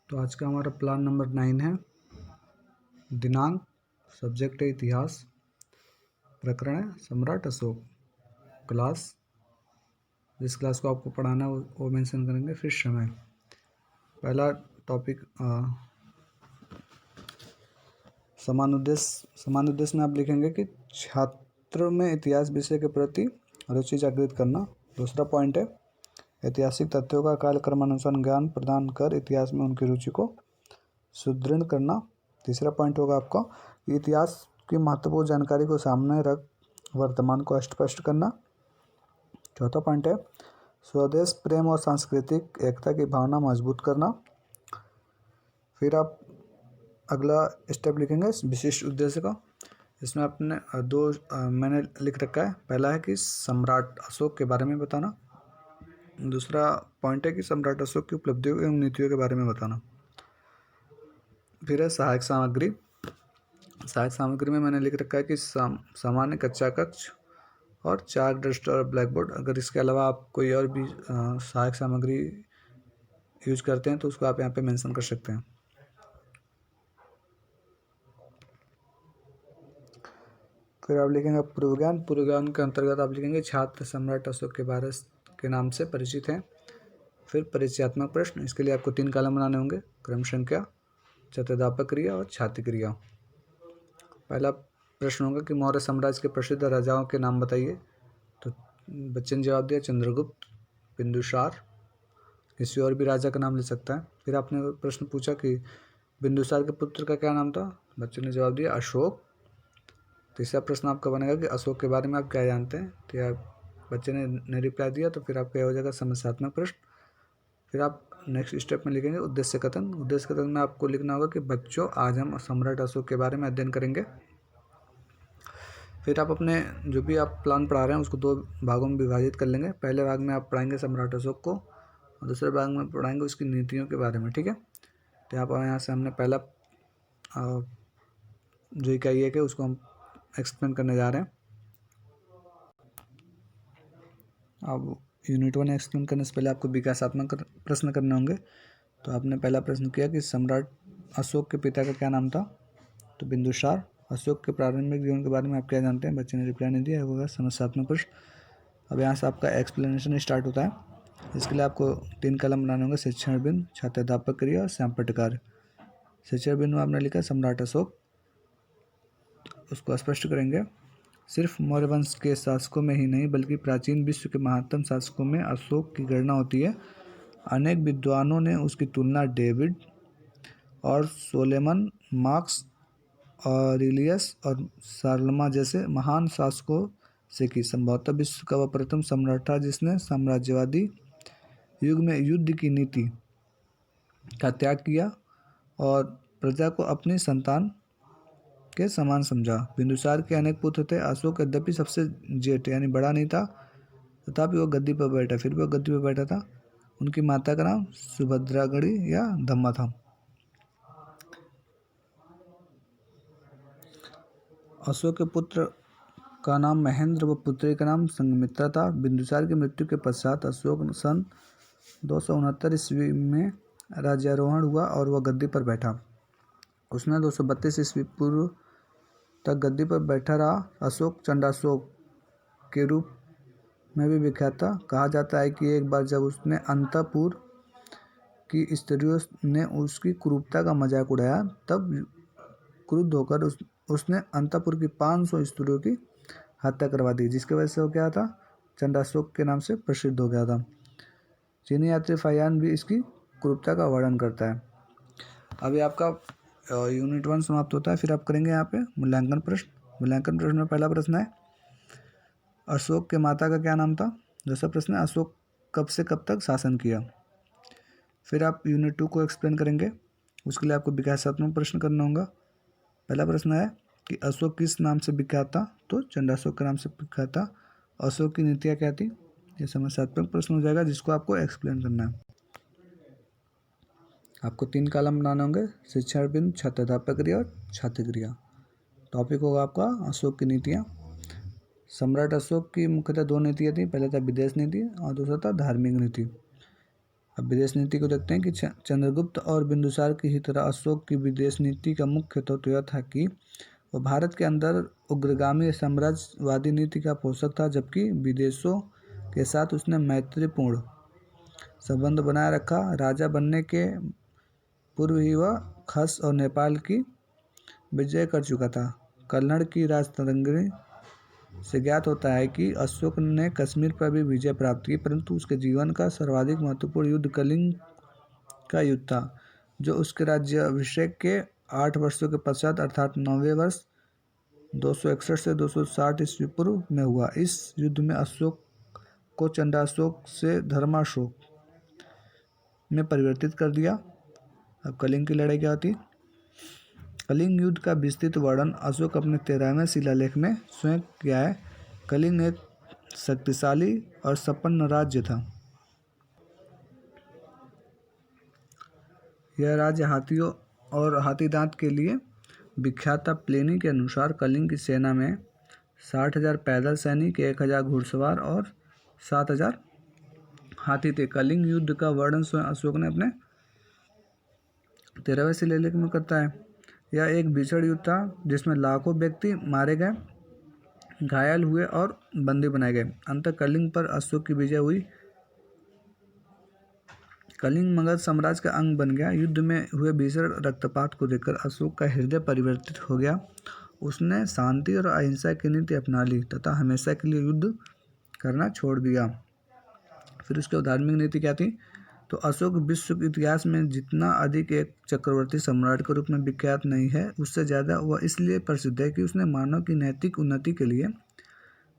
तो आज का हमारा प्लान नंबर 9 है। दिनांक, सब्जेक्ट है इतिहास, प्रकरण है सम्राट अशोक। क्लास, जिस क्लास को आपको पढ़ाना है वो मेंशन करेंगे। फिर समय। पहला टॉपिक समान उद्देश्य में आप लिखेंगे कि छात्र में इतिहास विषय के प्रति रुचि जागृत करना। दूसरा पॉइंट है ऐतिहासिक तथ्यों का कालक्रमानुसार ज्ञान प्रदान कर इतिहास में उनकी रुचि को सुदृढ़ करना। तीसरा पॉइंट होगा आपका इतिहास की महत्वपूर्ण जानकारी को सामने रख वर्तमान को स्पष्ट करना। चौथा पॉइंट है स्वदेश प्रेम और सांस्कृतिक एकता की भावना मजबूत करना। फिर आप अगला स्टेप लिखेंगे विशिष्ट उद्देश्य का। इसमें आपने मैंने लिख रखा है। पहला है कि सम्राट अशोक के बारे में बताना। दूसरा पॉइंट है कि सम्राट अशोक की उपलब्धियों एवं नीतियों के बारे में बताना। फिर है सहायक सामग्री। सहायक सामग्री में मैंने लिख रखा है कि सामान्य कच्चा कक्ष और चार्ट डस्टर और ब्लैक बोर्ड। अगर इसके अलावा आप कोई और भी सहायक सामग्री यूज करते हैं तो उसको आप यहाँ पे मेंशन कर सकते हैं। फिर आप लिखेंगे पूर्व ज्ञान। पूर्व ज्ञान के अंतर्गत आप लिखेंगे छात्र सम्राट अशोक के बारे के नाम से परिचित हैं। फिर परिचयात्मक प्रश्न। इसके लिए आपको 3 कॉलम बनाने होंगे। क्रम संख्या, चतुर्दापक क्रिया और छाती क्रिया। पहला प्रश्न होगा कि मौर्य साम्राज्य के प्रसिद्ध राजाओं के नाम बताइए। तो बच्चे ने जवाब दिया चंद्रगुप्त, बिंदुसार। किसी और भी राजा का नाम ले सकता है। फिर आपने प्रश्न पूछा कि बिंदुसार के पुत्र का क्या नाम था। बच्चे ने जवाब दिया अशोक। तीसरा प्रश्न आपका बनेगा कि अशोक के बारे में आप क्या जानते हैं। तो बच्चे ने रिप्लाई दिया तो फिर आपका हो जाएगा समस्यात्मक प्रश्न। फिर आप नेक्स्ट स्टेप में लिखेंगे उद्देश्य कथन। उद्देश्य कथन में आपको लिखना होगा कि बच्चों आज हम सम्राट अशोक के बारे में अध्ययन करेंगे। फिर आप अपने जो भी आप प्लान पढ़ा रहे हैं उसको 2 भागों में विभाजित कर लेंगे। पहले भाग में आप पढ़ाएंगे सम्राट अशोक को और दूसरे भाग में पढ़ाएंगे उसकी नीतियों के बारे में। ठीक है। तो यहाँ से हमने पहला जो इकाई है कि उसको हम एक्सप्लेन करने जा रहे हैं। अब यूनिट 1 एक्सप्लेन करने से पहले आपको विकासात्मक प्रश्न करने होंगे। तो आपने पहला प्रश्न किया कि सम्राट अशोक के पिता का क्या नाम था। तो बिंदुसार। अशोक के प्रारंभिक जीवन के बारे में आप क्या जानते हैं। बच्चे ने रिप्लाई नहीं दिया। होगा समस्यात्मक प्रश्न। अब यहाँ से आपका एक्सप्लेनेशन स्टार्ट होता है। इसके लिए आपको 3 कलम बनाने होंगे। शिक्षण बिंदु, छात्राध्यापक क्रिया और श्याम पटकार। शिक्षण बिंदु आपने लिखा सम्राट अशोक, उसको स्पष्ट करेंगे। सिर्फ मौर्य वंश के शासकों में ही नहीं बल्कि प्राचीन विश्व के महानतम शासकों में अशोक की गणना होती है। अनेक विद्वानों ने उसकी तुलना डेविड और सोलेमन, मार्क्स, ऑरेलियस और शार्लमा जैसे महान शासकों से की। संभवतः विश्व का वह प्रथम सम्राट था जिसने साम्राज्यवादी युग में युद्ध की नीति का त्याग किया और प्रजा को अपनी संतान के समान समझा। बिंदुसार के अनेक पुत्र थे। अशोक यद्यपि सबसे जेठ यानी बड़ा नहीं था तथापि वह गद्दी पर बैठा। फिर भी वह गद्दी पर बैठा था। उनकी माता का नाम सुभद्रागढ़ी या धम्मा था। अशोक के पुत्र का नाम महेंद्र व पुत्री का नाम संघमित्रा था। बिंदुसार की मृत्यु के पश्चात अशोक सन 269 ईस्वी में राज्यारोहण हुआ और वह गद्दी पर बैठा। उसने 232 ईस्वी पूर्व तक गद्दी पर बैठा रहा। अशोक चंडाशोक के रूप में भी विख्यात था। कहा जाता है कि एक बार जब उसने अंतपुर की स्त्रियों ने उसकी क्रूरता का मजाक उड़ाया तब क्रुद्ध होकर उसने अंतपुर की 500 स्त्रियों की हत्या करवा दी, जिसकी वजह से वो क्या था, चंडाशोक के नाम से प्रसिद्ध हो गया था। चीनी यात्री फायान भी इसकी क्रूरता का वर्णन करता है। अभी आपका यूनिट 1 समाप्त होता है। फिर आप करेंगे यहाँ पे मूल्यांकन प्रश्न। मूल्यांकन प्रश्न में पहला प्रश्न है अशोक के माता का क्या नाम था। दूसरा प्रश्न है अशोक कब से कब तक शासन किया। फिर आप यूनिट 2 को एक्सप्लेन करेंगे। उसके लिए आपको विकासात्मक प्रश्न करना होगा। पहला प्रश्न है कि अशोक किस नाम से विख्यात था। तो चंडाशोक के नाम से विख्यात था। अशोक की नीतियाँ क्या थी। ये समस्यात्मक प्रश्न हो जाएगा जिसको आपको एक्सप्लेन करना है। आपको 3 कॉलम बनाने होंगे। शिक्षण बिंदु, छात्राध्यापक क्रिया और छात्र क्रिया। टॉपिक होगा आपका अशोक की नीतियाँ। सम्राट अशोक की मुख्यतः 2 नीतियाँ थी। पहला था विदेश नीति और दूसरा था धार्मिक नीति। अब विदेश नीति को देखते हैं कि चंद्रगुप्त और बिंदुसार की ही तरह अशोक की विदेश नीति का मुख्य तत्व यह था कि वह भारत के अंदर उग्रगामी साम्राज्यवादी नीति का पोषक था, जबकि विदेशों के साथ उसने मैत्रीपूर्ण संबंध बनाए रखा। राजा बनने के पूर्व ही वह खस और नेपाल की विजय कर चुका था। कन्नड़ की राजतरंगिणी से ज्ञात होता है कि अशोक ने कश्मीर पर भी विजय प्राप्त की, परंतु उसके जीवन का सर्वाधिक महत्वपूर्ण युद्ध कलिंग का युद्ध था, जो उसके राज्याभिषेक के 8 वर्षों के पश्चात अर्थात 9वें वर्ष 261 से 260 ईस्वी पूर्व में हुआ। इस युद्ध में अशोक को चंडाशोक से धर्माशोक में परिवर्तित कर दिया। अब कलिंग की लड़ाई क्या होती? कलिंग युद्ध का विस्तृत वर्णन अशोक अपने 13वें शिलालेख में स्वयं किया है। कलिंग एक शक्तिशाली और संपन्न राज्य था। यह राज्य हाथियों और हाथी दांत के लिए विख्यात था। प्लिनी के अनुसार कलिंग की सेना में 60,000 पैदल सैनिक, 1,000 घुड़सवार और 7,000 हाथी थे। कलिंग युद्ध का वर्णन स्वयं अशोक ने अपने 13वें शिलालेख में करता है। यह एक भीषण युद्ध था जिसमें लाखों व्यक्ति मारे गए, घायल हुए और बंदी बनाए गए। अंत कलिंग पर अशोक की विजय हुई। कलिंग मगध साम्राज्य का अंग बन गया। युद्ध में हुए भीषण रक्तपात को देखकर अशोक का हृदय परिवर्तित हो गया। उसने शांति और अहिंसा की नीति अपना ली तथा हमेशा के लिए युद्ध करना छोड़ दिया। फिर उसकी धार्मिक नीति क्या थी? तो अशोक विश्व के इतिहास में जितना अधिक एक चक्रवर्ती सम्राट के रूप में विख्यात नहीं है, उससे ज़्यादा वह इसलिए प्रसिद्ध है कि उसने मानव की नैतिक उन्नति के लिए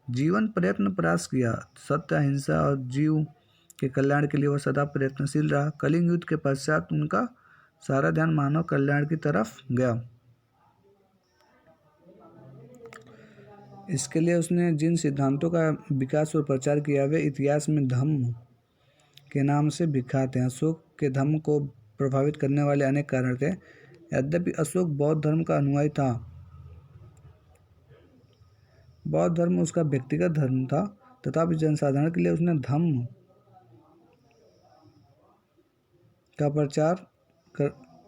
जीवन प्रयत्न प्रयास किया। सत्य, अहिंसा और जीव के कल्याण के लिए वह सदा प्रयत्नशील रहा। कलिंग युद्ध के पश्चात उनका सारा ध्यान मानव कल्याण की तरफ गया। इसके लिए उसने जिन सिद्धांतों का विकास और प्रचार किया वे इतिहास में धम्म के नाम से विख्यात हैं। अशोक के धम्म को प्रभावित करने वाले अनेक कारण थे। यद्यपि अशोक बौद्ध धर्म का अनुयायी था, बौद्ध धर्म उसका व्यक्तिगत धर्म था, तथापि जनसाधारण के लिए उसने धम्म का प्रचार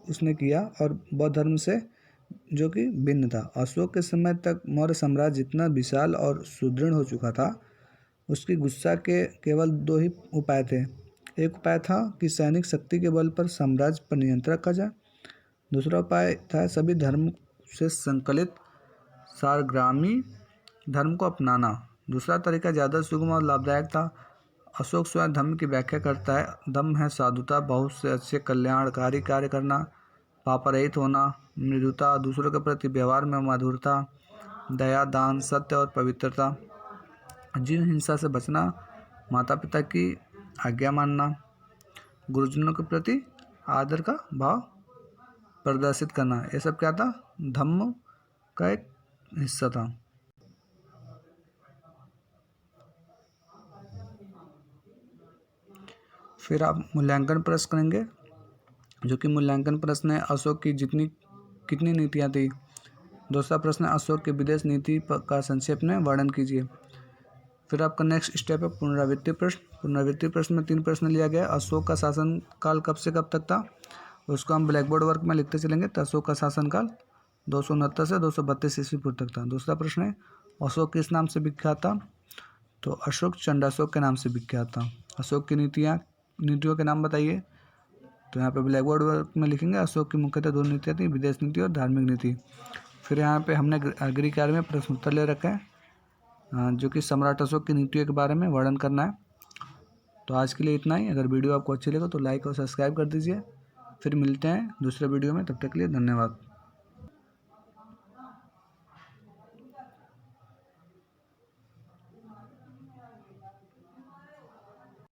उसने किया और बौद्ध धर्म से जो कि भिन्न था। अशोक के समय तक मौर्य साम्राज्य जितना विशाल और सुदृढ़ हो चुका था, उसकी गुस्सा के केवल 2 ही उपाय थे। एक उपाय था कि सैनिक शक्ति के बल पर साम्राज्य पर नियंत्रण रखा जाए। दूसरा उपाय था सभी धर्म से संकलित सारग्रामी धर्म को अपनाना। दूसरा तरीका ज़्यादा सुगम और लाभदायक था। अशोक स्वयं धम्म की व्याख्या करता है। धम्म है साधुता, बहुत से अच्छे कल्याणकारी कार्य करना, पापरहित होना, मृदुता, दूसरों के प्रति व्यवहार में मधुरता, दया, दान, सत्य और पवित्रता, जीव हिंसा से बचना, माता पिता की आज्ञा मानना, गुरुजनों के प्रति आदर का भाव प्रदर्शित करना। ये सब क्या था? धम्म का एक हिस्सा था। फिर आप मूल्यांकन प्रश्न करेंगे, जो कि मूल्यांकन प्रश्न है अशोक की कितनी नीतियाँ थी। दूसरा प्रश्न है अशोक की विदेश नीति का संक्षेप में वर्णन कीजिए। फिर आपका नेक्स्ट स्टेप है पुनरावृत्ति प्रश्न। पुनरावृत्ति प्रश्न में 3 प्रश्न लिया गया। अशोक का शासनकाल कब से कब तक था, उसको हम ब्लैक बोर्ड वर्क में लिखते चलेंगे। तो अशोक का शासनकाल 269 से 232 ईस्वी पूर्व तक था। दूसरा प्रश्न है अशोक किस नाम से विख्यात था, तो अशोक चंडाशोक के नाम से विख्यात था। अशोक की नीतियों के नाम बताइए। तो यहाँ पे ब्लैक बोर्ड वर्क में लिखेंगे अशोक की मुख्यतः 2 नीतियाँ थी, विदेश नीति और धार्मिक नीति। फिर यहाँ पे हमने अगली कार्य में प्रश्न उत्तर ले रखा है, जो कि सम्राट अशोक की नीतियों के बारे में वर्णन करना है। तो आज के लिए इतना ही। अगर वीडियो आपको अच्छी लगे तो लाइक और सब्सक्राइब कर दीजिए। फिर मिलते हैं दूसरे वीडियो में, तब तक के लिए धन्यवाद।